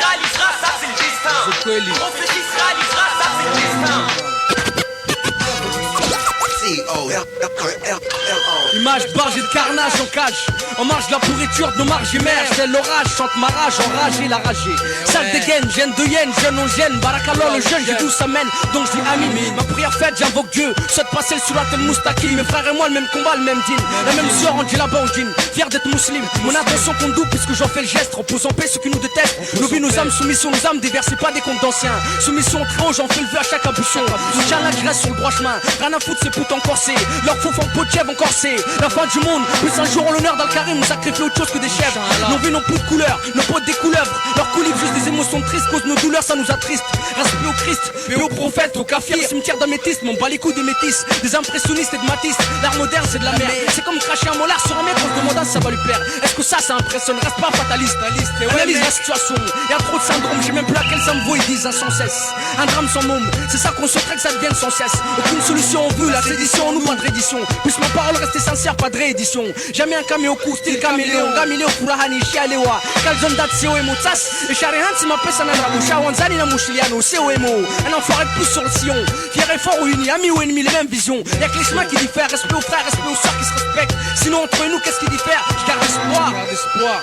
réalisera, ça c'est le destin. On fait qui se réalisera, ça c'est le destin. Image barge et de carnage en cage. En marge de la pourriture de nos marges émerge. C'est l'orage, chante ma rage, enragé, la ragée. Sale dégaine, gêne de hyène, jeune on gêne. Barakallah le jeune, j'ai d'où ça mène. Donc je dis amin. Ma prière faite, j'invoque Dieu. Souhaite passer le surat el moustaki. Mes frères et moi, le même combat, le même dîne. La même soeur, on dit là-bas, on dîne. Fier d'être musulman. Mon intention compte double puisque j'en fais le geste. Repose en paix ceux qui nous détestent. Nos vies, nos âmes, soumission, nos âmes, déversez pas des comptes d'anciens. Soumission très haut, j'en fais le vœu à chaque capuchon. Soutien là, je reste sur le droit chemin. Rien à foutre, c'est putes en corsé. Leur faux fond de chèvre encore c'est la fin du monde. Plus un jour l'honneur d'Al-Karim nous sacrifie autre chose que des chèvres. Nos vies n'ont plus de couleur, nos potes des couleuvres. Leur coulis juste des émotions tristes cause nos douleurs, ça nous attriste. Respect au Christ, et au prophète, au kafir, cimetière d'améthyste. M'en bat les couilles des métis, des impressionnistes et de matistes. L'art moderne c'est de la merde. C'est comme cracher un molar sur un mec, on se demande si ça va lui plaire. Est-ce que ça impressionne? Reste pas fataliste. Analyse la situation, y'a trop de syndrome. J'ai même plus à quel symbole ils disent sans cesse. Un drame sans môme, c'est ça qu'on souhaiterait que ça devienne sans cesse. Aucune solution en vue, la sédition, nous pas de reddition. Puisse ma parole rester sincère, pas de réédition. Jamais un caméo coup, style caméléon. Gaméléon pour la hani, chialewa. Calzone date, c'est OMO, tsas. Et Charihan, si ma pèse en adrabo. Shawanzani, na mouchiliano, c'est OMO. Un enfoiré de plus sur le sillon. Fier et fort ou uni, amis ou ennemis, les mêmes visions. Y'a que les chemins qui diffèrent. Respect aux frères, respect aux sœurs qui se respectent. Sinon, entre nous, qu'est-ce qui diffère? Je garde espoir. Garde espoir.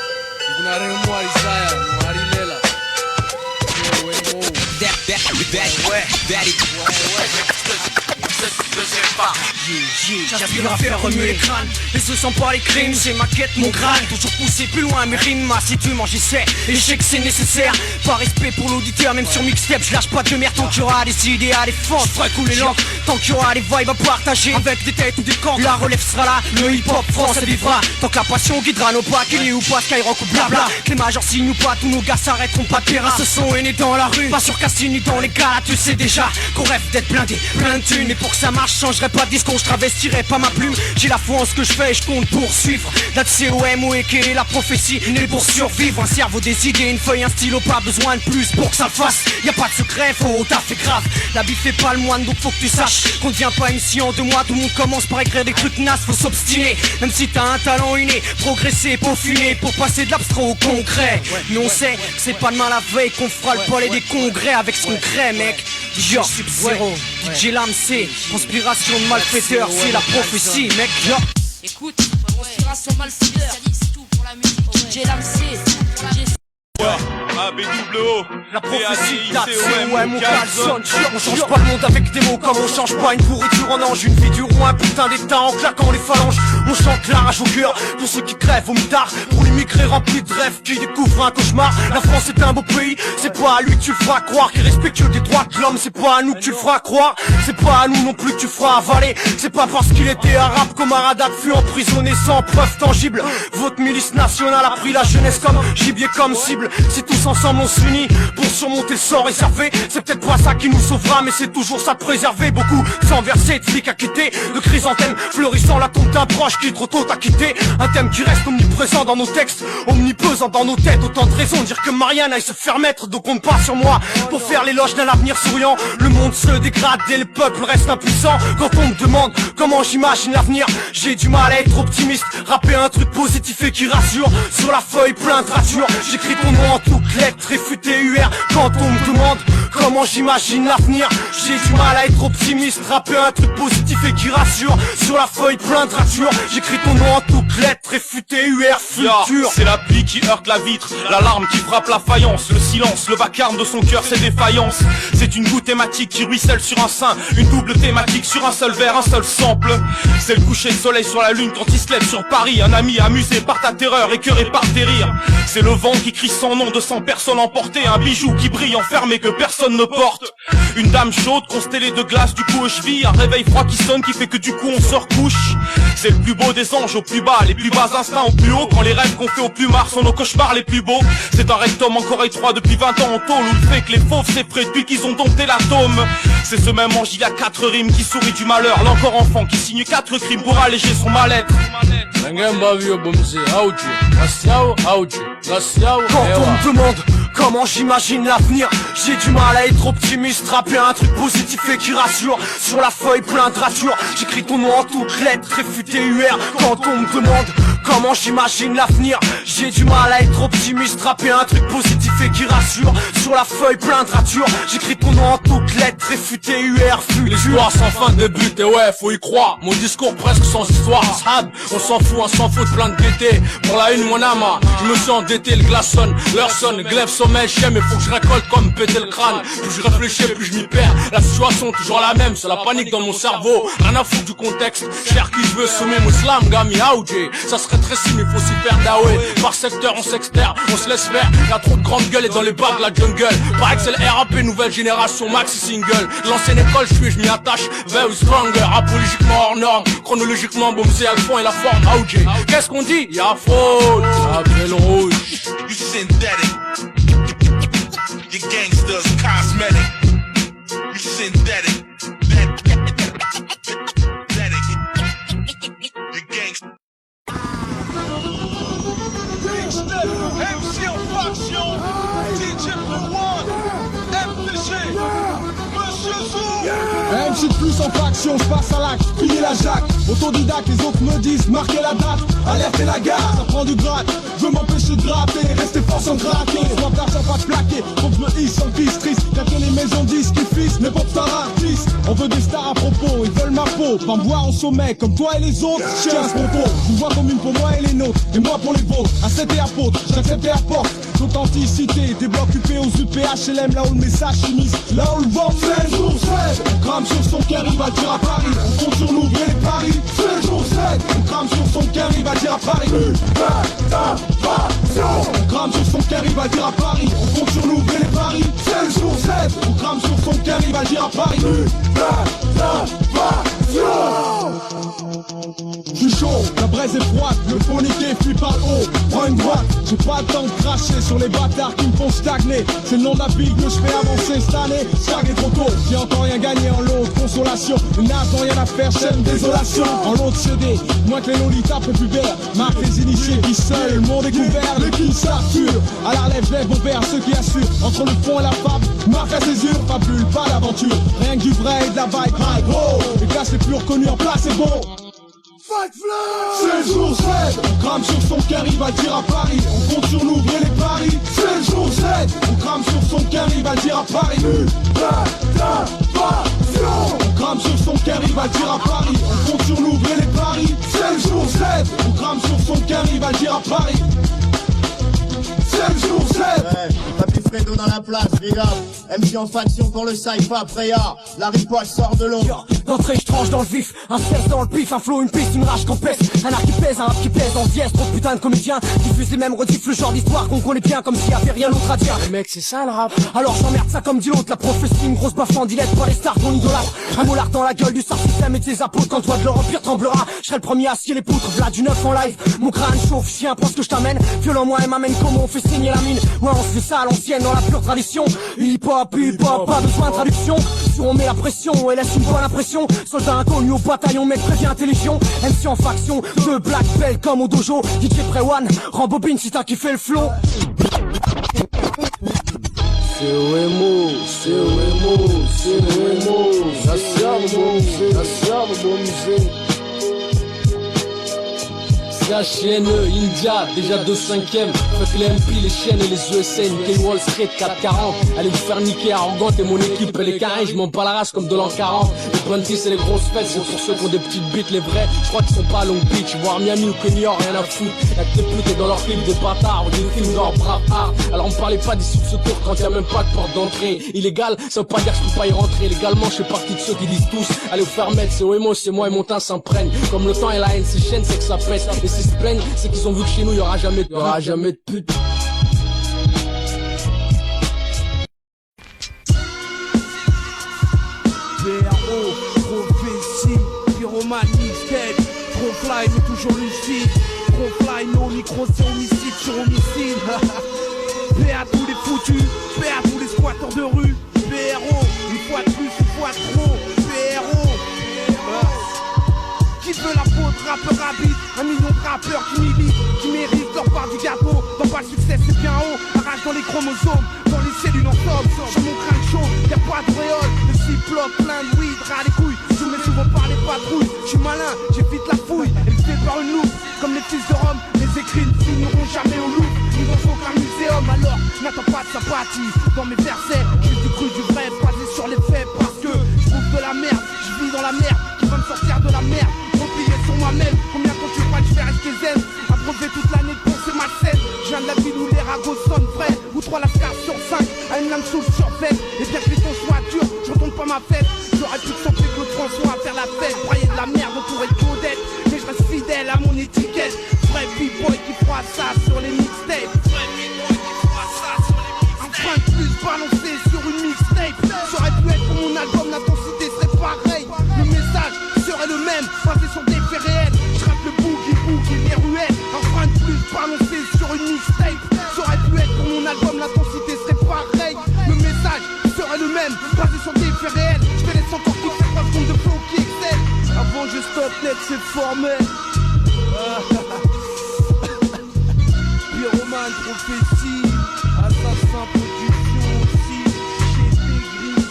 J'aspire à faire remuer les crânes. Et ce sont pas les crimes, c'est ma quête, mon crâne. Toujours poussé plus loin, mes rimes, si tu manges, j'essaie. Et je sais que c'est nécessaire. Par respect pour l'auditeur, même sur mixtape, je lâche pas de merde. Tant qu'il y aura des idées à défendre, je ferai couler l'encre. Tant qu'il y aura des vibes à partager, avec des têtes ou des camps, la relève sera là. Le hip-hop français vivra. Tant que la passion guidera nos pas, qu'il y ait ou pas, Skyrock ou blabla. Que les majors signent ou pas, tous nos gars s'arrêteront pas de terrain. Ce son est né dans la rue, pas sur casting ni dans les gars. Tu sais déjà qu'on rêve d'être blindé, plein de thunes. Et pour que ça marche, changerai pas de discours, je travestirai pas ma plume. J'ai la foi en ce que je fais et je compte poursuivre. Date COM et quelle est la prophétie, né pour survivre. Un cerveau, des idées, une feuille, un stylo, pas besoin de plus pour que ça le fasse. Y'a pas de secret, faut taffer grave. La bif fait pas le moine, donc faut que tu saches qu'on devient pas MC en 2 mois. Tout le monde commence par écrire des trucs nasses, faut s'obstiner. Même si t'as un talent inné, progresser, peaufiner pour passer de l'abstrait au concret. Mais on sait que c'est pas demain la veille qu'on fera le palais des congrès avec ce qu'on crée, mec. Yo, Sub-Zero, DJ Lamc, conspiration de malfaiteurs, c'est la prophétie, mec. Yo. Écoute, conspiration malfaiteur, tout pour la musique. DJ Lamc, ABWO, la prophétie d'A-C-O-M, mon calzone. On change pas le monde avec des mots comme on change pas une pourriture en ange. Une figure ou un putain d'état en claquant les phalanges. On chante la rage au cœur pour ceux qui crèvent au mitard. Pour l'immigré rempli de rêves qui découvre un cauchemar. La France est un beau pays, c'est pas à lui que tu le feras croire. Qui est respectueux des droits de l'homme, c'est pas à nous que tu le feras croire. C'est pas à nous non plus que tu feras avaler. C'est pas parce qu'il était arabe qu'Omar fut emprisonné sans preuve tangible. Votre milice nationale a pris la jeunesse comme gibier, comme cible. Si tous ensemble on s'unit pour surmonter le sort réservé, c'est peut-être pas ça qui nous sauvera, mais c'est toujours ça de préserver. Beaucoup sans verser, de flics à quitter, de chrysanthèmes fleurissant la tombe d'un proche qui trop tôt t'a quitté. Un thème qui reste omniprésent dans nos textes, omnipresent dans nos têtes. Autant de raisons de dire que Marianne aille se faire mettre, donc compte pas sur moi pour faire l'éloge d'un avenir souriant. Le monde se dégrade et le peuple reste impuissant. Quand on me demande comment j'imagine l'avenir, j'ai du mal à être optimiste. Rapper un truc positif et qui rassure, sur la feuille plein de ratures, j'écris ton nom en toutes lettres, réfuté UR. Quand on me demande comment j'imagine l'avenir, j'ai du mal à être optimiste. Rapper un truc positif et qui rassure, sur la feuille plein de ratures, j'écris ton nom en toutes lettres, réfuté UR, futur. C'est la pluie qui heurte la vitre, l'alarme qui frappe la faïence, le silence, le vacarme de son cœur, ses défaillances. C'est une goutte thématique qui ruisselle sur un sein, une double thématique sur un seul verre, un seul sample. C'est le coucher de soleil sur la lune quand il se lève sur Paris. Un ami amusé par ta terreur, écœuré par tes rires. C'est le vent qui crie son nom de 100 personnes emportées. Un bijou qui brille enfermé que personne ne porte. Une dame chaude constellée de glace du cou aux chevilles. Un réveil froid qui sonne qui fait que du coup on se recouche. C'est le plus beau des anges au plus bas, les plus bas instincts au plus haut. Quand les rêves qu'on fait au plus marre sont nos cauchemars les plus beaux. C'est un rectum encore étroit depuis 20 ans en tôle, où le fait que les fauves c'est près depuis qu'ils ont dompté l'atome. C'est ce même ange il y a 4 rimes qui sourit du malheur. L'encore enfant qui signe 4 crimes pour alléger son mal-être. Quand on me demande comment j'imagine l'avenir, j'ai du mal à être optimiste. Rapper un truc positif et qui rassure, sur la feuille plein de ratures, j'écris ton nom en toutes lettres, réfuté UR. Quand on me demande comment j'imagine l'avenir, j'ai du mal à être optimiste. Rapper un truc positif et qui rassure, rassure. Sur la feuille plein de ratures, j'écris ton nom en toutes lettres, réfuté UR fut. L'histoire sans fin débute et ouais faut y croire. Mon discours presque sans histoire. Ashab, on s'en fout, on s'en fout de plein de gaieté. Pour la une mon âme, je me suis endetté, le glace sonne, l'heure sonne, glaive sommeil, chien, mais faut que je récolte comme péter le crâne. Plus je réfléchis, plus je m'y perds. La situation toujours la même, c'est la panique dans mon cerveau. Rien à foutre du contexte, cher qui je veux semer mon slam, gami, aoudjé. Ça serait très si mais faut s'y faire d'away. Par secteur on s'externe, on se laisse faire. Y'a trop de grandes gueules et dans les bars de la jungle. Pareil que c'est le RAP nouvelle génération, maxi single. L'ancienne école je suis et je m'y attache, very stronger. Apologiquement hors norme, chronologiquement bon c'est le fond et la forme, aoudjé. Qu'est-ce qu'on dit? Y'a faute, la belle rouge. You synthetic. Your gangsters cosmetic. You synthetic. Your gangsters. MC en faction, DJ One, MPG, Monsieur Zou. MC de plus en faction, je passe à l'acte, plier la jaque. Autodidacte, les autres me disent, marquez la date, alertez la gare, ça prend du gratte. Je veux m'empêcher de gratter, rester fort sans gratter. Soif d'argent pas de plaquer, faut que je me hisse sans piste triste. Y'a que les maisons disent qui fissent, mais pour star artiste. On veut des stars à propos, ils veulent ma peau. Pas me voir au sommet, comme toi et les autres, je tiens à ce propos. Une voix commune pour moi et les nôtres, et moi pour les vôtres. Ascète et apôtre, j'accepte et apporte l'authenticité. Des blocs UP aux UPH, LM, là où le message s'immisce. Là où le vent fait le jour 7. On crame sur son cœur, il va dire à Paris. On compte sur nous, et les paris. C'est le jour 7. On crame sur son cœur, il va dire à Paris. On crame sur son cœur, il va dire à Paris. On compte sur nous, et les paris. C'est le jour 7. On crame sur son cœur, il va dire à Paris. Je suis chaud, la braise est froide, le phoniqué fuit par le haut. Prends une droite, j'ai pas le temps de cracher sur les bâtards qui me font stagner. C'est le nom de la ville que je fais avancer cette année. Stagner trop tôt, j'ai encore rien gagné en lot de consolation. Une nage n'ont rien à faire, chaîne désolation. En lot de CD, moins que les lolitas prépubères. Marque les initiés qui seuls m'ont découvert. Les kills s'arturent, à la relève lève mon père, ceux qui assurent. Entre le fond et la fable, marque à césure, fabule, pas d'aventure. Rien que du vrai et de la vibe, high, oh. Les classes les plus reconnues en place, c'est bon. C'est le jour 7. On crame sur son cœur, il va dire à Paris. On compte sur nous, et les paris. C'est le jour 7. On crame sur son cœur, il va dire à Paris. On crame sur son cœur, il va dire à Paris. On compte sur nous, et les paris. C'est le jour 7. On crame sur son cœur, il va dire à Paris. C'est le jour 7. Ouais, Papy Fredo dans la place, big up. MC en faction pour le Saifa, Freya. La ripoche sort de l'eau. D'entrée je tranche dans le vif, un 16 dans le pif, un flow, une piste, une rage qu'on pèse. Un art qui pèse, un rap qui pèse en dièse. Trop de putain de comédiens diffusent les mêmes rediffs, le genre d'histoire qu'on connaît bien comme s'il y avait rien d'autre à dire. Mais mec c'est ça le rap. Alors j'emmerde ça comme dit l'autre, la prophétie, une grosse baffe en dilette pour les stars qu'on idolâtre. Un mollard dans la gueule du star système et de ses apôtres. Quand toi de leur empire tremblera, je serai le premier à scier les poutres. V'là du neuf en live, mon crâne chauffe, chien pense que je t'amène. Violent moi et m'amène comment on fait saigner la mine. Ouais on se fait ça à l'ancienne dans la pure tradition. Hip hop, pas besoin de traduction. Si on met la pression et laisse une bonne impression. Soldat inconnu au bataillon, mec très bien intelligent. MC en faction, de black belt comme au dojo. DJ Pre-One, rembobine si t'as kiffé le flow. C'est Wemo, c'est Wemo, c'est Wemo. Ça sert bon musée, ça sert bon musée. CHNE, India, déjà 2/5ème. Fuck les MP, les chaînes et les ESN. Ken Wall Street, 440. Allez vous faire niquer, arrogante et mon équipe. Elle est carrée, je m'en bats la race comme de l'an 40. Les Prentice et les grosses fêtes, c'est pour ceux qui ont des petites bites. Les vrais, je crois qu'ils sont pas à Long Beach. Voire Miami ou New York, rien à foutre. Y'a que des putes et dans leur clip des bâtards. Ou des films d'or, brave art. Alors on me parlait pas d'issue de secours quand y'a même pas de porte d'entrée. Illégal, ça veut pas dire que je peux pas y rentrer. Légalement, je fais partie de ceux qui disent tous. Allez vous faire mettre, c'est Wemo, c'est moi et mon teint s'imprègne. Comme le temps et la haine, c'est chaîne, c'est que ça pèse. Et s'ils se plaignent, c'est qu'ils ont vu que chez nous y aura jamais de pute. BRO, prophétie, pyromanie, dead. Trop fly mais toujours lucide. Trop fly mais au micro c'est homicide sur homicide. Paix à tous les foutus, paix à tous les squatteurs de rue. BRO, une fois de plus, une fois de trop. BRO, qui veut la faute, rappeur rapide. 1 million de rappeurs qui militent, qui méritent leur part du gâteau. Dans pas le succès c'est bien haut, arrache dans les chromosomes, dans les cellules en somme. J'ai mon crâne chaud, y'a pas de réole. Le ziploc plein de weed, ras les couilles. Je mets souvent par les patrouilles, j'suis malin, j'évite la fouille. Élevé par une loupe, comme les fils de Rome. Mes écrits ne finiront jamais au loup. ni dans aucun muséum. Alors n'attends pas de sympathie dans mes versets. Juste du cru, du vrai, basé sur les faits. Parce que je trouve de la merde, je vis dans la merde, qui va me sortir de la merde. Replié sur moi-même, combien de temps tu crois que je vais rester zen? Abreuver toute l'année de pensée malsaine. Je viens de la ville où les ragots sonnent vrais, où 3 lascars sur 5 à une lame souffle sur fête. Et bien que les temps soient durs, je retourne pas ma fête. J'aurais pu tenter Claude François à faire la fête, brailler de la merde entouré de Claudette. Mais je reste fidèle à mon étiquette. Vrai b-boy qui fera ça sur les mixtapes. Vrai b-boy qui fera ça sur les mixtapes. Un train de plus balancé sur une mixtape. J'aurais pu être pour mon album, l'intensité serait pareille. Le message serait le même, basé sur des faits réels. Je rappe le boogie, les ruelles. Un train de plus balancé sur une mixtape. J'aurais pu être pour mon album, l'intensité serait pareille. Le message serait le même, basé sur des faits réels. Je te laisse encore kiffer 3 secondes de flow qui excelle. Avant je stop net, c'est formel. Pyroman, prophétie, assassin, production aussi, chez Green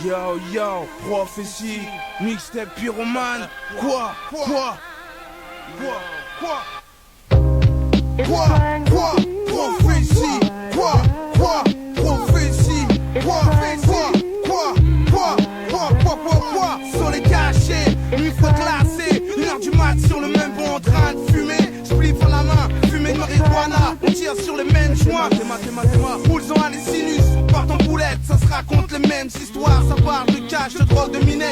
Yo yo, prophétie, mixtape pyromane. Quoi, prophétie, sur les cachets, une fois classé, 1h du mat sur le même banc en train de fumer. Spliff à la main, fumée de marijuana, on tire sur les mêmes joints. Roulons à les sinus, partent en boulette, ça se raconte les mêmes histoires. Ça parle de cash, de drogue, de miné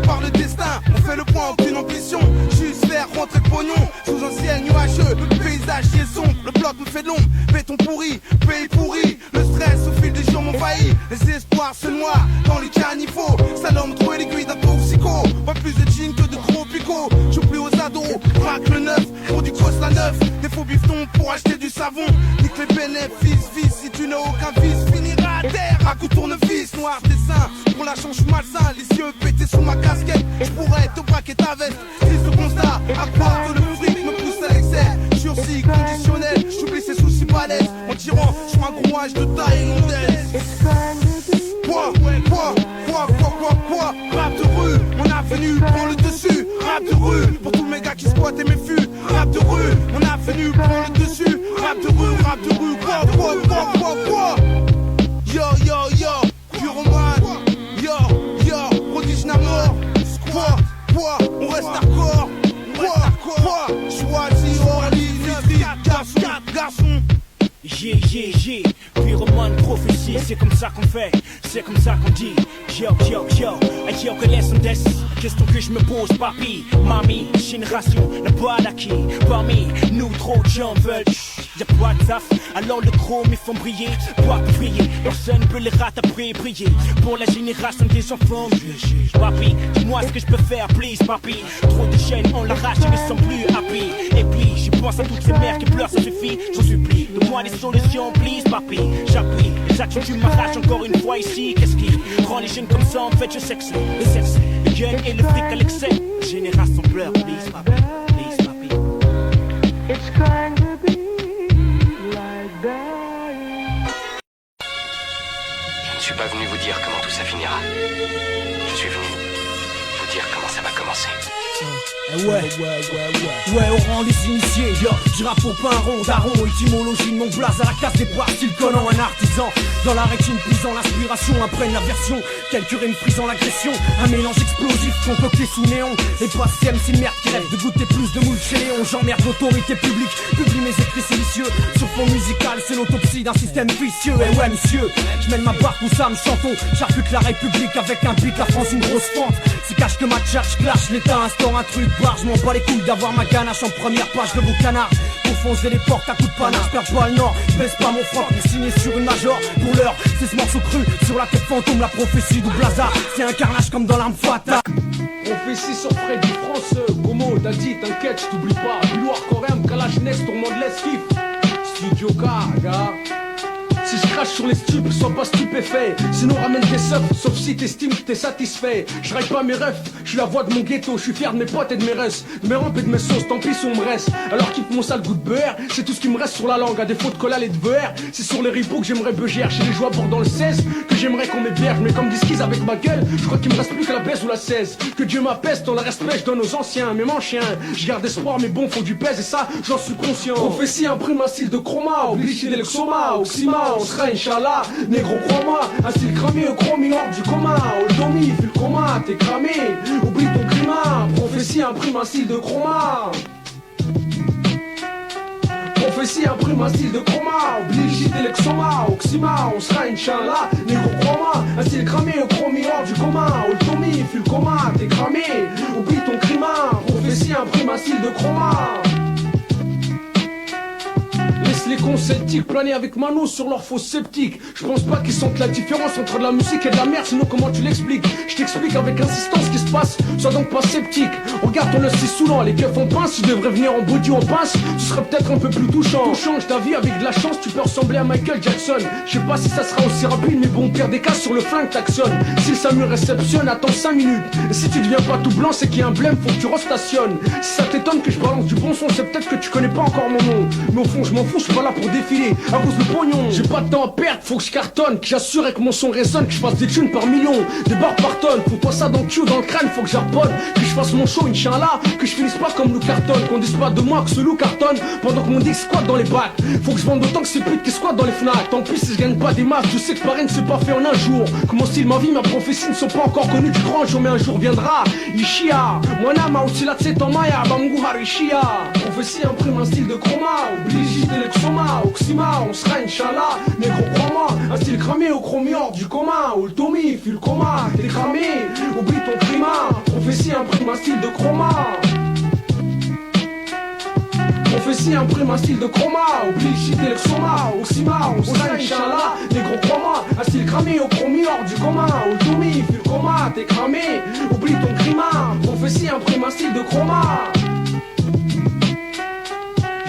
par le destin. On fait le point, aucune ambition, juste faire rentrer le pognon. Sous un ciel nuageux, le paysage y est sombre. Le bloc me fait de l'ombre, béton pourri, pays pourri. Le stress au fil des jours m'envahit. Les espoirs se noient dans les caniveaux. Ça l'homme trouver l'aiguille d'un toxico. Pas plus de jeans que de tropicaux. J'oublie aux ados, braque le neuf, pour du cos la neuf. Des faux biftons pour acheter du savon. Nique les bénéfices, vice, si tu n'as aucun vice, finira à terre. À coup tournevis, noir dessin. Pour la change malsain, les yeux pétés sous ma casquette. Je pourrais te braquer ta veste. Triste constat, à croire que le fric me pousse à l'excès. Sursis conditionnel, j'oublie ces soucis balèzes. En tirant sur un grouage de taille mondaise. Quoi, rap de rue, mon avenue prend le dessus. Rap de rue, pour tous mes gars qui squattent et mes fûts. Rap de rue, mon avenue prend le dessus. Rap de rue, quoi. Yo, pyromane. Yo, prodige na mort. Quoi, on reste hardcore. Quoi, choisi, orly, 9, garçon. Pyromane, prophétie, c'est comme ça qu'on fait, c'est comme ça qu'on dit. Yo, que laisse on test. Question que je me pose, papi, mamie, génération n'a pas d'acquis. Parmi nous, trop de gens veulent. Y'a pas de taf, alors le chrome ils font briller. Pas briller, personne peut les rater briller. Pour la génération des enfants, papi, dis-moi ce que je peux faire, please, papi. Trop de chaînes, on l'arrache, ils ne sont plus happy. Et puis, j'y pense à toutes ces mères qui pleurent, ça suffit. J'en supplie, donne-moi des solutions, please, papi. J'appuie, les attitudes m'arrachent encore une fois ici. Qu'est-ce qui rend les jeunes comme ça, en fait, je sais que c'est le sexe, le gun et le fric à l'excès. La génération pleure, please, papi, please, papi. It's going to be like that. Je ne suis pas venu vous dire comment tout ça finira. Je suis venu vous dire comment ça va commencer. Ouais, on rend les initiés, yo. Je rappe au pain rond, daron, étymologie de mon blaze à la case des poires, style Conan, un artisan. Dans la rétine puisant l'inspiration, imprègne la version. Quelques rimes frisant l'agression, un mélange explosif concocté sous néon. Et pas MC merde qui rêve de goûter plus de moules chez Léon. J'emmerde l'autorité publique, publie mes écrits silicieux. Sur fond musical, c'est l'autopsie d'un système vicieux. Et ouais, monsieur, je mène ma barque où ça me chantons. J'arpute la République avec un beat, la France une grosse fente. C'est cache que ma tchatch clash, l'État instaure un truc barre. Je m'en bats les couilles d'avoir ma ganache en première page de vos canards. Pour foncer les portes à coups de panard, j'perds pas le nord, j'baisse pas mon froc pour signer sur une major. Pour l'heure, c'est ce morceau cru, sur la tête fantôme, la prophétie du blazard. C'est un carnage comme dans l'arme fatale. Prophétie sur Freddy France, Gomo, Daddy, t'inquiète, j't'oublie pas. Bulloir, Corem, Kalachnes, tourment de l'esquive. Studio K, gars. Si je crache sur les stupes, sois pas stupéfait. Sinon ramène tes subs, sauf si t'estimes que t'es satisfait. Je règle pas mes refs, je suis la voix de mon ghetto. Je suis fier de mes potes et de mes restes, de mes rampes et de mes sauces, tant pis si on me reste. Alors kiffe mon sale goût de beurre, c'est tout ce qui me reste sur la langue. À défaut de collal et de beurre, c'est sur les ripoux que j'aimerais beugère. Chez les joueurs dans le 16, que j'aimerais qu'on m'héberge. Mais comme disquise avec ma gueule, je crois qu'il me reste plus que la baisse ou la 16. Que Dieu m'apaise, dans le respect je donne aux anciens. Même en chien, je garde espoir, mes bons font du pèse et ça, j'en suis conscient. Prophétie imprime un style de chroma, obligé de l'exoma, oxyma, on sera Inch'Allah. Négro crois-moi, un style cramé, chromie hors du commun. Oldomi, file le coma, t'es cramé, oublie ton climat. Prophétie imprime un style de chroma. Prophétie imprime un style de chroma, obligé de l'exoma, oxyma, on sera Inch'Allah. Négro crois-moi, un style cramé, chromie hors du commun. Oldomi, file le coma, t'es cramé, oublie ton climat. Prophétie imprime un style de chroma. Laisse les cons sceptiques planer avec Mano sur leur faux sceptique. Je pense pas qu'ils sentent la différence entre de la musique et de la merde, sinon comment tu l'expliques? Je t'explique avec insistance ce qui se passe, sois donc pas sceptique. Regarde ton œuf si saoulant, les keufs en pince, tu devrais venir en body en pince, tu serais peut-être un peu plus touchant. Tu changes ta vie avec de la chance, tu peux ressembler à Michael Jackson. Je sais pas si ça sera aussi rapide, mais bon, pire des cas sur le flingue t'actionne. Si le SAMU réceptionne, attends 5 minutes. Et si tu deviens pas tout blanc, c'est qu'il y a un blême, faut que tu restationnes. Si ça t'étonne que je balance du bon son, c'est peut-être que tu connais pas encore mon nom. Mais au fond, je m'en fous, je suis pas là pour défiler à cause de pognon. J'ai pas de temps à perdre, faut que je cartonne, que j'assure que mon son résonne, que je fasse des tunes par millions, des barres par tonne. Faut-toi ça dans le cul, dans le crâne, faut que j'arponne, que je fasse mon show, Inch'Allah, que je finisse pas comme Lou Carton, qu'on dise pas de moi que ce loup cartonne, pendant que mon dick squatte dans les bacs. Faut que je vende autant que ces putes qui squattent dans les Fnac. Tant pis si je gagne pas des masses, je sais que pareil ne s'est pas fait en un jour. Que mon style, ma vie, ma prophétie ne sont pas encore connus du grand jour, mais un jour viendra. Ishia, Mwana Mautila Tsetomaya, Bamguhar Ishia. Prophétie imprime un style de chroma, obligé de l'exoma, oxyma, on sera Inch'Allah. Négro crois-moi, un style cramé au chromie hors du commun. Oltomi, file le coma, t'es cramé, oublie ton climat. Prophétie imprime un style de chroma. Prophétie imprime un style de chroma, obligé de l'exoma, oxyma, on sera Inch'Allah. Négro crois-moi, un style cramé au chromie hors du commun. Oltomi, file le coma, t'es cramé, oublie ton climat. Prophétie imprime un style de chroma.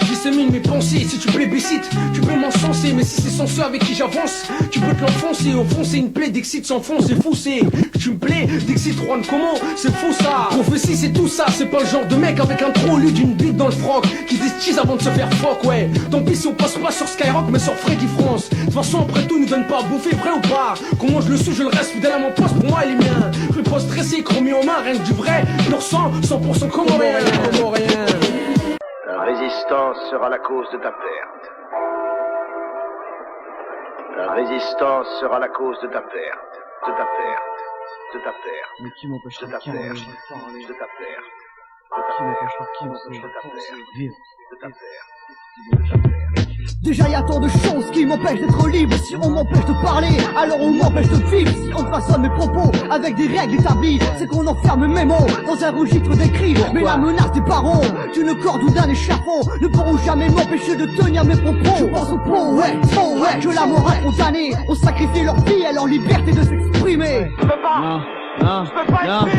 Dissémine mes pensées, si tu plébiscites, tu peux m'encenser. Mais si c'est sans ceux avec qui j'avance, tu peux te l'enfoncer. Au fond c'est une plaie, d'excite sans fond, c'est fou, c'est tu me plais, d'excite Juan comment, c'est fou ça. Prophétie c'est tout ça, c'est pas le genre de mec avec un trou au lieu d'une bite dans le froc qui se tease avant de se faire fuck, ouais. Tant pis si on passe pas sur Skyrock mais sur Freddy France. De toute façon après tout nous donne pas à bouffer, vrai ou pas. Qu'on mange le sou, je le reste fidèle à mon poste, pour moi il est mien. Riposte stressé, chromé en main, rien que du vrai. Je le ressens, 100% comme rien. La résistance sera la cause de ta perte. La résistance sera la cause de ta perte. De ta perte. De ta perte. Mais qui m'empêche de ta perte. De ta perte. De ta perte. De ta perte. Déjà y a tant de choses qui m'empêchent d'être libre. Si on m'empêche de parler, alors on m'empêche de vivre. Si on façonne mes propos avec des règles établies, c'est qu'on enferme mes mots dans un registre d'écrit. Mais la menace des parents, d'une corde ou d'un échafaud, ne pourront jamais m'empêcher de tenir mes propos. Je pense aux poètes, que la morale condamnée ont sacrifié leur vie et leur liberté de s'exprimer. Non,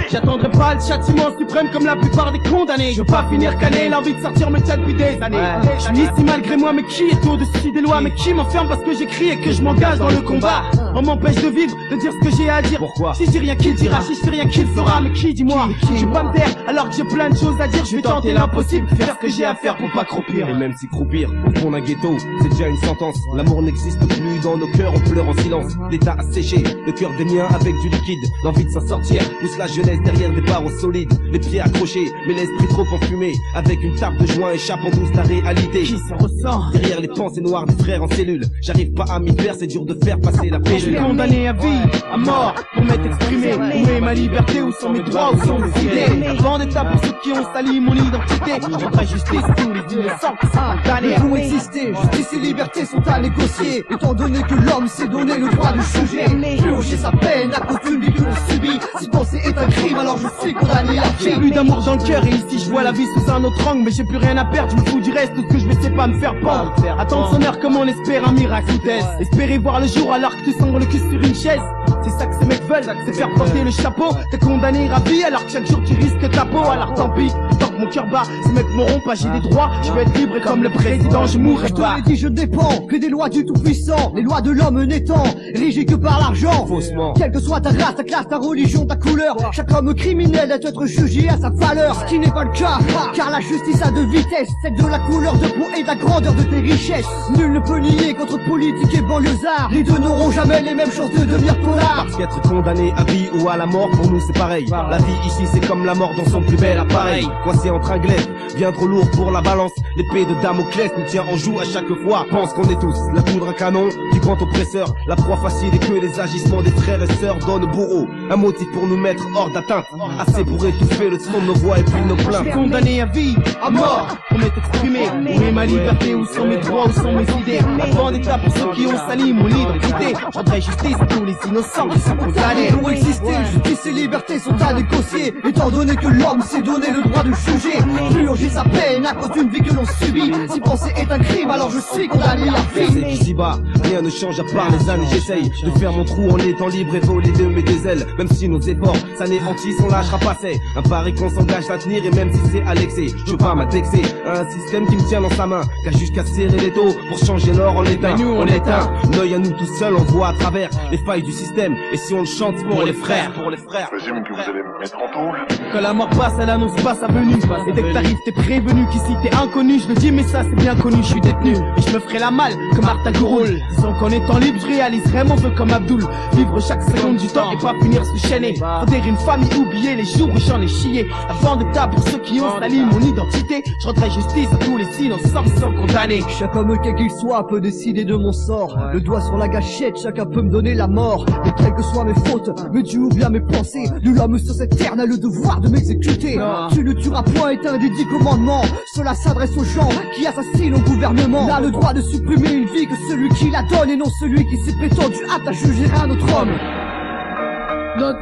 j'attendrai pas le châtiment suprême comme la plupart des condamnés. Je veux pas finir cané, l'envie de sortir me tient depuis des années. Je suis ici malgré moi, mais qui est au-dessus des lois? Mais qui m'enferme parce que j'écris et que je m'engage dans le combat? On m'empêche de vivre, de dire ce que j'ai à dire. Pourquoi? Si je dis rien, qui le dira? Si je fais rien, qui le fera? Mais qui, dis-moi? Je vais pas me taire alors que j'ai plein de choses à dire. Je vais tenter l'impossible, faire ce que j'ai à faire pour pas croupir. Et même si croupir au fond d'un ghetto, c'est déjà une sentence. L'amour n'existe plus dans nos cœurs, on pleure en silence. L'état a séché, le cœur des miens avec du liquide. L'envie de s'en sortir pousse la jeunesse derrière des barreaux solides. Les pieds accrochés, mais l'esprit trop enfumé. Avec une table de joint échappe en douce la réalité. Qui se ressent derrière les pensées noires des frères en cellule. J'arrive pas à m'y faire, c'est dur de faire passer la paix. Je suis condamné à vie, à mort, pour m'être exprimé. Où est ma liberté, où sont mes droits, où sont mes idées? Vendetta pour ceux qui ont sali mon identité. J'entends juste les sous, les innocents qui sont condamnés. Mais pour exister, justice et liberté sont à négocier. Étant donné que l'homme s'est donné le droit de juger, purger sa peine à cause d'une vie que l'on subit. Si penser est un crime, alors je suis condamné à vie. J'ai plus d'amour dans le cœur et ici je vois la vie sous un autre angle. Mais j'ai plus rien à perdre, je me fous du reste. Tout ce que je veux c'est pas me faire pendre. Attendre son heure comme on espère un miracle ou test. Espérer voir le jour alors que tu sens le cul sur une chaise. C'est ça que ces mecs veulent, c'est faire porter le chapeau. T'es condamné à vie alors que chaque jour tu risques ta peau. Alors tant pis, tant mon cœur bat. Ces mecs m'auront pas, j'ai des droits, je peux être libre et comme le président, je mourrai pas. Je te l'ai dit, je dépends que des lois du tout-puissant, les lois de l'homme n'étant régies que par l'argent. Faussement. Quelle que soit ta race, ta classe, ta religion, ta couleur, chaque homme criminel doit être jugé à sa valeur. Ce qui n'est pas le cas, car la justice a deux vitesses, celle de la couleur de peau et de la grandeur de tes richesses. Nul ne peut nier qu'entre politique et banlieusard, les deux n'auront jamais les mêmes chances de devenir polars. Parce qu'être condamné à vie ou à la mort, pour nous c'est pareil. La vie ici c'est comme la mort dans son plus bel appareil. Coincé entre un glaive, bien trop lourd pour la balance. L'épée de Damoclès nous tient en joue à chaque fois. Pense qu'on est tous la poudre à canon du grand oppresseur. La proie facile et que les agissements des frères et sœurs donnent au bourreau un motif pour nous mettre hors d'atteinte. Assez pour étouffer le son de nos voix et puis nos plaintes. Condamné à vie, à mort, pour m'être exprimé. Où est ma liberté, où sont mes droits, où sont mes idées? La vendetta pour ceux qui ont sali mon identité. Je rendrai justice à tous les innocents qui sont condamnés. Pour exister, justice et liberté sont à négocier, étant donné que l'homme s'est donné le droit de juger, purger sa peine à cause d'une vie que l'on subit. Si penser est un crime, alors je suis condamné à vie. C'est ici-bas, rien ne change à part les années. J'essaye de faire mon trou en étant libre et voler de mes deux ailes. Même si nos efforts s'anéantissent, on lâchera pas. C'est un pari qu'on s'engage à tenir, et même si c'est à l'excès, je veux pas m'addexer à un système qui me tient dans sa main, qu'a jusqu'à serrer les taux pour changer l'or en éteint. Nous on éteint, l'œil à nous tout seuls, on voit à travers les failles du système. Et si on le chante pour les frères, pour les frères. Présume que vous allez me mettre en tôle. Quand la mort passe, elle annonce pas sa venue. Et dès que t'arrives, t'es prévenu qu'ici t'es inconnu. Je le dis, mais ça c'est bien connu, je suis détenu. Et je me ferai la malle comme Martha Gouroul. Disons qu'en étant libre, je réaliserai mon vœu comme Abdoul. Vivre chaque seconde du temps et pas finir sous chaîné. Fonder une famille, oublier les jours où j'en ai chié. La vendetta pour ceux qui ont sali mon identité. Je rendrai justice à tous les innocents qui sont condamnés. Chaque homme, quel qu'il soit, peut décider de mon sort. Le doigt sur la gâchette, chacun peut me donner la mort. Et quelles que soient mes fautes, mes dieux ou bien mes pensées, nul l'homme sur cette terre n'a le devoir de m'exécuter. Tu ne tueras point est un des 10 commandements. Cela s'adresse aux gens qui assassinent au gouvernement. N'a le droit de supprimer une vie que celui qui la donne, et non celui qui s'est prétendu apte à juger un autre homme.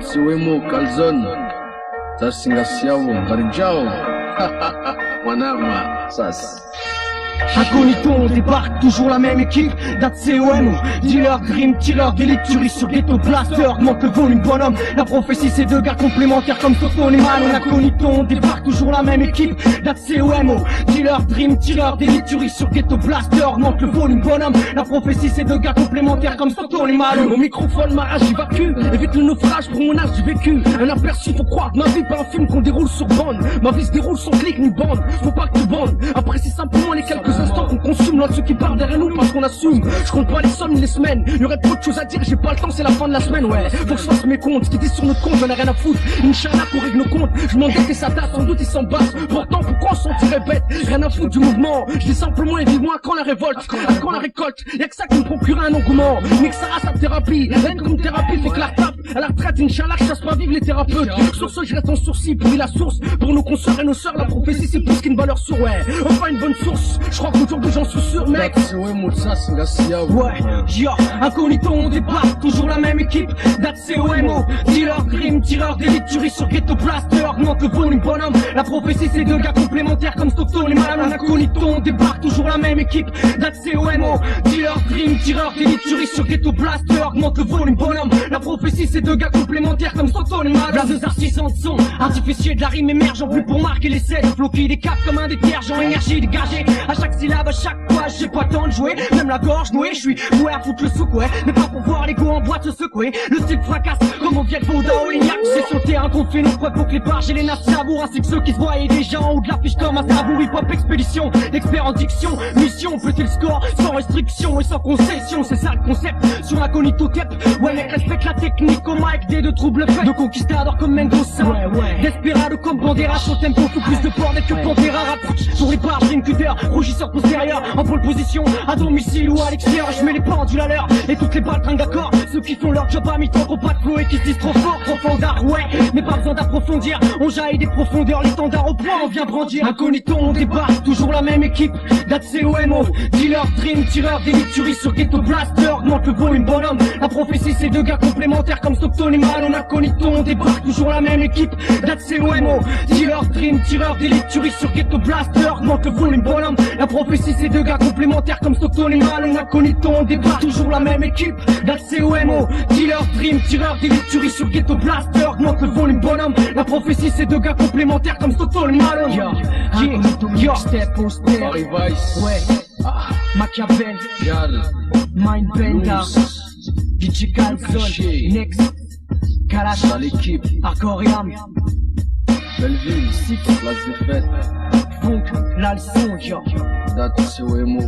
Siwemo Calzone, Tasingasiao, Garijao, Wanama, Sas. Incognito, on débarque, toujours la même équipe. d'ATCOM, dealer, dream, killer, délit, tuerie sur ghetto, blaster. Augmente le volume, bonhomme. La prophétie, c'est deux gars complémentaires comme Soto et Malon. Incognito, on débarque, toujours la même équipe. d'ATCOM, dealer, dream, killer, délit, tuerie sur ghetto, blaster. Augmente le volume, bonhomme. La prophétie, c'est deux gars complémentaires comme Soto et Malon. Mon microphone, ma rage, j'évacue. Évite le naufrage pour mon âge, j'ai vécu. Un aperçu, faut croire que ma vie, pas un film qu'on déroule sur bande. Ma vie se déroule sans clic ni bande. Faut pas que tu bandes. Apprécie simplement les quelques instants qu'on consomme, loin de ceux qui partent derrière nous parce qu'on assume. Je compte pas les sommes ni les semaines, il y aurait trop de choses à dire, j'ai pas le temps, c'est la fin de la semaine, ouais. Faut que je fasse mes comptes, ce qui dit sur notre compte, j'en ai rien à foutre. Inch'Allah qu'on règle nos comptes, je m'en que ça date, sans doute ils s'en battent. Pourtant pourquoi on s'en tirait bête, rien à foutre du mouvement. Je dis simplement et vivement à quand la révolte, à quand la récolte. Y'a que ça qui me procure un engouement. Mais que ça reste sa thérapie, l'aide comme thérapie, faut que la retape. À la retraite, Inch'Allah, je chasse pas vivre les thérapeutes. Sur ce, je reste en sourcil, pour la source. Pour nos consoeurs et nos sœurs, la prophétie c'est plus qu'une valeur sûre, ouais. Enfin une bonne source, je crois qu'aujourd'hui j'en suis sûr, mec. Ouais, yo, incognito, on débarque, toujours la même équipe. d'ATCOM, dealer, grim, tireur, délit, tuerie sur ghetto, blaster. Augmente le volume, bonhomme. La prophétie c'est deux gars complémentaires comme Stockton et Malone. Incognito, on débarque, toujours la même équipe. d'ATCOM, dealer, grim, tireur, délit, tuerie sur ghetto, blaster. Augmente le volume, bonhomme. La prophétie c'est deux gars complémentaires comme Stockton et Malone. Blazeuse artisans de son, artificier de la rime émergent plus pour marquer les scènes. Flow qui décape comme un détergent, énergie dégagée. À chaque syllabe, à chaque page, j'ai pas le temps de jouer, même la gorge nouée, je suis voué à foutre le souk, ouais, mais pas pour voir l'ego en boîte se secouer. Le style fracasse, comme on vient de Vauda ou Lignac. C'est sur le terrain qu'on fait nos preuves pour que les barges et les nasses savourent, ainsi que ceux qui se voyaient déjà en haut de l'affiche comme un Strasbourg. Hip-hop expédition, expert en diction, mission, péter le score, sans restriction et sans concession, c'est ça le concept. Sur Incognito Tep, ouais mec, respecte la technique au mic, des de troubles faits, de conquistadors comme Mendoza, ouais, Desperado comme Banderas, au tempo, tout plus de bordel que Pantera, rap sur les barges, ring cutter, rougisseur postérieur, en pole position, à domicile ou à l'extérieur, je mets les pendules à l'heure, et toutes les balles trinquent d'accord, ceux qui font leur job à mi-temps, qu'on pas de flow et qui se disent trop fort, profondeur, ouais, mais pas besoin d'approfondir, on jaillit des profondeurs, les standards au point, on vient brandir, incognito, on débarque, toujours la même équipe, d'ATCOM, dealer, dream, tireur, délit, tuerie sur ghetto, blaster, augmente le volume, bonhomme, la prophétie c'est deux gars complémentaires comme comme Stockton et Mal, on a Cognito, on débarque toujours la même équipe. d'ACOMO, dealer, dream, tireur d'élite, tuerie sur ghetto blaster, augmente le volume bonhomme. La prophétie c'est deux gars complémentaires comme Stockton et Mal, on a Cognito, on débarque toujours la même équipe. d'ACOMO, dealer, dream, tireur d'élite, tuerie sur ghetto blaster, augmente le volume bonhomme. La prophétie c'est deux gars complémentaires comme Stockton et Mal. Yo, step on step, ouais, Machiavel, Mindbender, DJ Calzone, Next, Kalash, l'équipe, Hardcore et Âme, Belleville, Six, place des fêtes, Funk, la leçon, yo, Date COMO.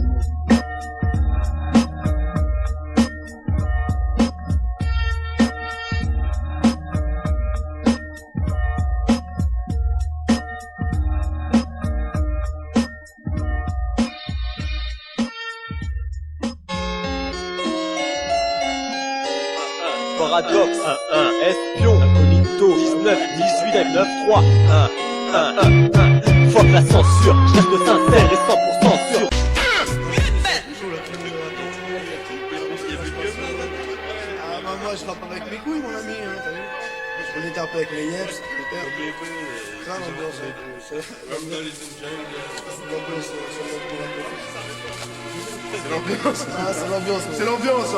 Paradox, Espion, Incognito, 19, 18, 9, 3, 1. Fuck la censure, je reste sincère et 100% sûr. Ah bah moi je rappe avec mes couilles mon ami, hein, t'as vu. Je connais un peu avec les Yeps, ça l'ambiance, c'est l'ambiance,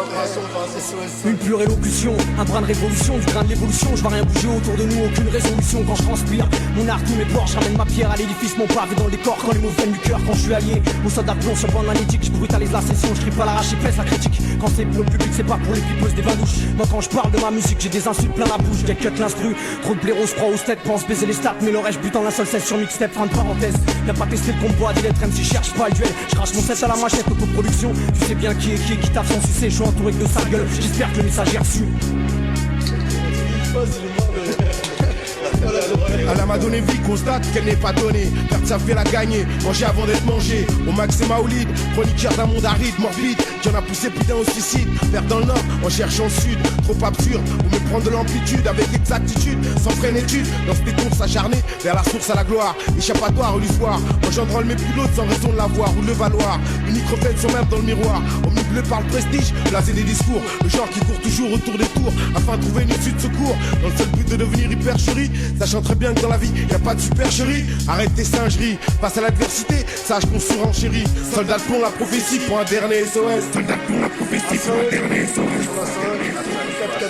Une pure élocution, un brin de révolution, du grain de l'évolution. Je vois rien bouger autour de nous, aucune résolution. Quand je transpire, mon art, tous mes ports, je ramène ma pierre à l'édifice, mon pavé dans le décor. Quand les mots viennent du cœur, quand je suis allié au soldat de plomb sur bande magnétique, je brutalise la session, je crie pas l'arrache et pèse la critique. Quand c'est pour le public, c'est pas pour les pipeuses des vindouches. Moi quand je parle de ma musique, j'ai des insultes plein la bouche, des cuts l'instru. Trop de blaireaux, prend au step, pense baiser les stats, mais l'oreille, je bute en un seul 16 sur mixtape, fin de parenthèse. Y'a pas testé le combo à des lettres, même si je cherche pas le duel. Je crache mon set à la machette, autoproduction. Tu sais bien qui tape sans succès, je suis entouré de sa gueule. J'espère que le message est reçu. Elle m'a donné vie, constate qu'elle n'est pas donnée. Perdre sa vie, la gagner, manger avant d'être mangé. Au max et Maolid, chroniqueur d'un monde aride, morbide, qui en a poussé putain au suicide. Perdre dans le nord, en cherchant le sud, trop absurde. Ou me prendre de l'amplitude avec exactitude, sans freine étude. Dans ces courses acharnées, vers la source à la gloire. Échappatoire, illusoire, engendrant le mépris de l'autre sans raison de l'avoir ou de le valoir. Unique reflet de soi-même dans le miroir. Omniblé par le prestige, blasé des discours. Le genre qui court toujours autour des tours, afin de trouver une issue de secours. Dans le seul but de devenir hyper chéri, sachant très bien que dans la vie, y a pas de supercherie. Arrête tes singeries, face à l'adversité, sache qu'on surenchérit. Soldat de plomb, la prophétie pour un dernier SOS. Soldat de plomb, la prophétie pour un dernier SOS. 4-4-2,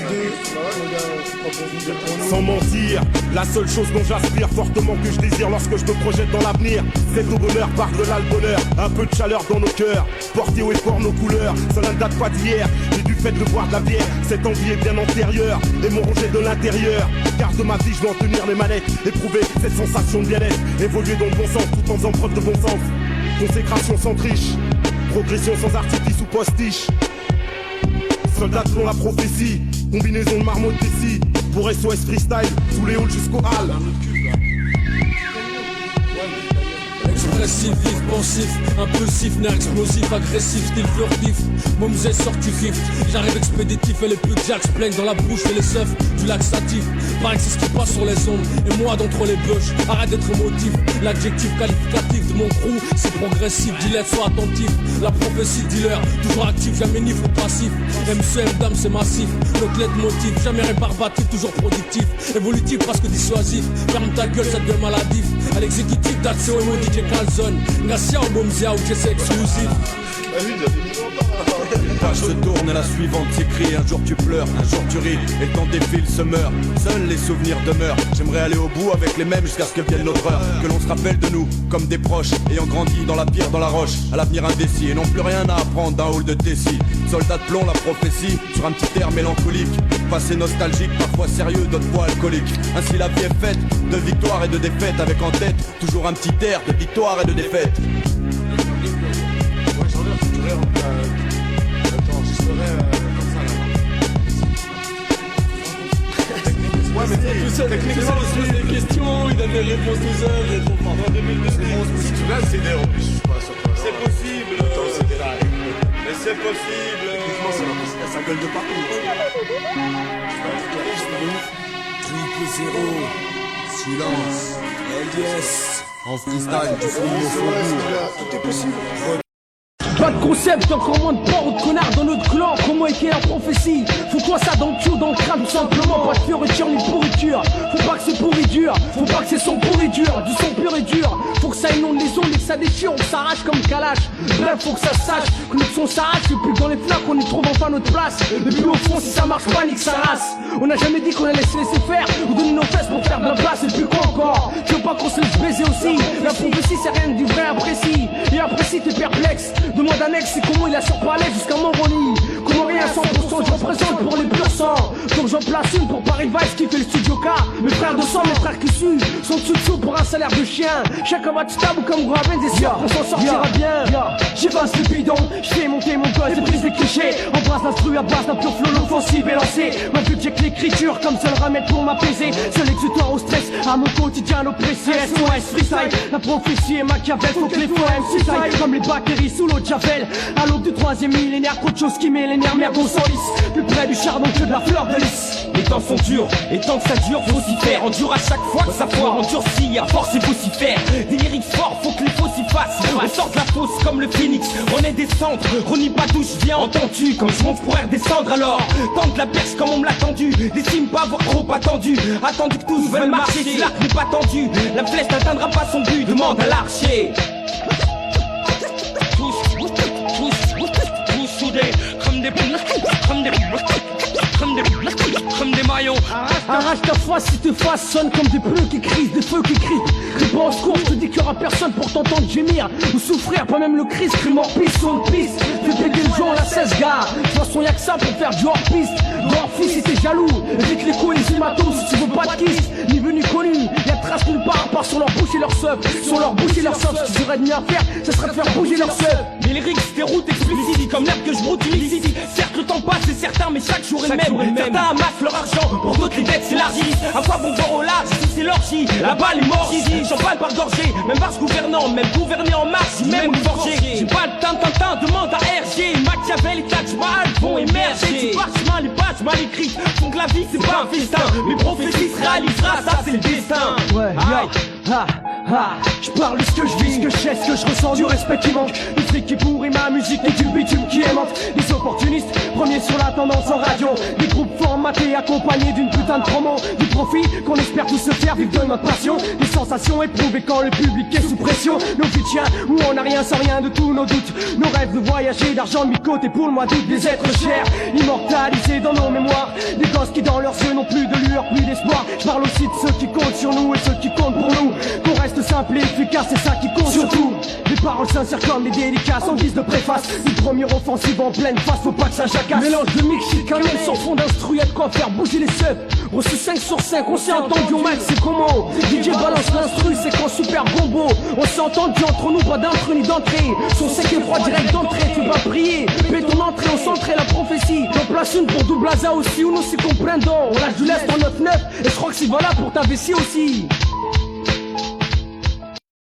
sans mentir, la seule chose dont j'aspire fortement, que je désire lorsque je me projette dans l'avenir, c'est au bonheur, par-delà le bonheur. Un peu de chaleur dans nos cœurs, porter haut et fort nos couleurs. Cela ne date pas d'hier, mais du fait de boire de la bière. Cette envie est bien antérieure, et mon rejet de l'intérieur. Car de ma vie je dois en tenir les manettes, éprouver cette sensation de bien-être, évoluer dans le bon sens tout en faisant preuve de bon sens. Consécration sans triche, progression sans artifice ou postiche. Soldat selon la prophétie, combinaison de marmotte d'ici. Pour SOS freestyle, sous les halls jusqu'au hall. Expressif, vif, pensif, impulsif, nerf explosif, agressif, style furtif. Mon musée sort du rift, j'arrive expéditif et les plus jacks plaignent dans la bouche et les seufs du laxatif. Pareil que c'est ce qui passe sur les ondes et moi d'entre les bûches. Arrête d'être émotif, l'adjectif qualificatif de mon crew c'est progressif. Dealer, sois attentif, la prophétie dealer, toujours actif, jamais nif ou passif. MCM dame c'est massif, notre lettre motif, jamais rébarbatif, toujours productif, évolutif parce que dissuasif. Ferme ta gueule, ça devient maladif. À l'exécutif d'ACOMO, DJ Calzone, Ngassia ou Bomzia ou c'est exclusif. Une page se tourne et la suivante s'écrit. Un jour tu pleures, un jour tu ris, et le temps défile, se meurt. Seuls les souvenirs demeurent. J'aimerais aller au bout avec les mêmes jusqu'à ce que vienne notre heure. Que l'on se rappelle de nous comme des proches, ayant grandi dans la pierre, dans la roche. À l'avenir indécis et n'ont plus rien à apprendre d'un hall de Tessie. Soldat de plomb, la prophétie, sur un petit air mélancolique. Passé nostalgique, parfois sérieux, d'autres fois alcoolique. Ainsi la vie est faite de victoires et de défaites, avec en tête toujours un petit air de victoire et de défaite. Ouais, mais tout ça, techniquement, il se pose des questions, il donne des réponses aux heures, il répond pendant 2002. Si tu l'as, c'est en plus, je sais pas. C'est possible. Attends, c'est mais c'est possible. Techniquement, ça gueule de partout. Triple 0, silence, LDS, en freestyle, du fond au fond. Tout est possible. Pas de concept, encore moins de porc ou de connard dans notre clan. Comment écrire la prophétie? Faut-toi ça dans le cul, dans le crâne, tout simplement. Pas de fioriture ni de pourriture. Faut pas que c'est pourri dur, faut pas que c'est son pourri dur. Du son pur et dur, faut que ça inonde les ondes et que ça déchire. On s'arrache comme Kalash. Bref, faut que ça sache que notre son s'arrache. Et puis dans les flaques, on y trouve enfin notre place. Et puis au fond, si ça marche pas, nique sa race. On n'a jamais dit qu'on allait se laisser faire ou donner nos fesses pour faire de la place. Et puis quoi encore? Tu veux pas qu'on se laisse baiser aussi? La prophétie, c'est rien du vrai imprécis. Et apprécie, t'es perplexe. Demande un ex, c'est comment il a surparlé jusqu'à Moroni. Comment rien à 100%, je représente pour les purs sangs. Donc j'en place une pour Paris Vice qui fait le studio K. Mes frères de sang, mes frères qui suent sont dessous pour un salaire de chien. Chacun va table comme Graven, des sûr qu'on s'en sortira bien. J'efface le bidon, j'fais monter mon gosse et prise des clichés. Embrasse l'instru à base d'un pur flow, l'offensive est lancée. Ma but j'ai que l'écriture comme seul remède pour m'apaiser. Seul exutoire au stress, à mon quotidien oppressé. SOS freestyle, la prophétie est Machiavel. Faut que les faux MC taillent comme les bactéries sous l'eau de Javel. À l'aube du 3e millénaire, trop de choses qui met les nerfs, merde on s'en lisse. Plus près du charbon que de la fleur de lys. Les temps sont durs, et tant que ça dure, faut s'y faire. Endure à chaque fois que ça foire, endurci, à force il faut s'y faire. Des lyrics forts, faut que les faux s'y fassent. On sort de la fosse comme le phénix, on est des cendres, renie pas d'où je viens, entends-tu? Quand je monte pour redescendre alors, tente la perche comme on me l'a tendu. N'estime pas avoir trop attendu, attendu que tous veulent marcher, si l'arc n'est pas tendu, la flèche n'atteindra pas son but, demande à l'archer. Tous soudés, comme des maillons. Arrache ta foi si tes faces sonnent comme des pneus qui crient, des feux qui crient. Réponds au secours, je te dis qu'il y aura personne pour t'entendre gémir ou souffrir, pas même le Christ, crime hors piste, son piste. Fais péter le jour, la 16 gars. De toute façon y'a que ça pour faire du hors piste. Hors fils si t'es jaloux, évite les coups et les hématomes si tu veux pas de kiss. Ni vu ni connu, y'a de traces nulle part, par sur leur bouche et leur sub. Sur leur bouche et leur sub, ce qui serait de mieux à faire, ce serait de faire bouger leur sub. Mais les rigs, des routes explicites, comme l'herbe que je broute illicite. Certes le temps passe, c'est certain, mais chaque jour est le même. Certains amassent leur argent, pour d'autres les dettes s'élargissent. À quoi bon voir au large, si c'est l'orgie, la balle est morte ici. Champagne par gorgée, même parce gouvernant, même gouverner en marche, même forger. J'ai pas le temps, demande à RG. Machiavel et Taj Mahal vont émerger. Du parchemin, les pages mal écrites font que la vie c'est pas un festin. Mes prophéties se réalisera, ça c'est le destin. Ouais, je parle de ce que je vis, ce que je sais, ce que je ressens, du respect qui manque, du fric qui pourrit ma musique et du bitume qui aimante. Des opportunistes, premiers sur la tendance en radio, des groupes formatés accompagnés d'une putain de promo, du profit qu'on espère tous se faire vivre de notre passion, des sensations éprouvées quand le public est sous pression. Nos vies tiens, où on n'a rien sans rien de tous nos doutes, nos rêves de voyager, d'argent mis de côté pour le mois d'août, des êtres chers, immortalisés dans nos mémoires, des gosses qui dans leurs yeux n'ont plus de lueur, plus d'espoir. Je parle aussi de ceux qui comptent sur nous et ceux qui comptent pour nous, qu'on reste simple et efficace, c'est ça qui compte surtout. Des paroles sincères comme des dédicaces en guise de préface. Une première offensive en pleine face, faut pas que ça jacasse. Mélange de mix chicaneux sans fond d'instru, y'a de quoi faire bouger les subs. Reçu 5 sur 5, on s'est entendu au max, c'est comment DJ balance l'instru, c'est qu'en super combo. On s'est entendu entre nous, pas d'intrus ni d'entrée. Son sec et froid direct d'entrée, tu vas prier. Fais ton entrée, on s'entraîne la prophétie. J'en place une pour Doublaza aussi, ou nous c'est comprendant. On lâche du lest en 9-9, et je crois que c'est valable pour ta vessie aussi.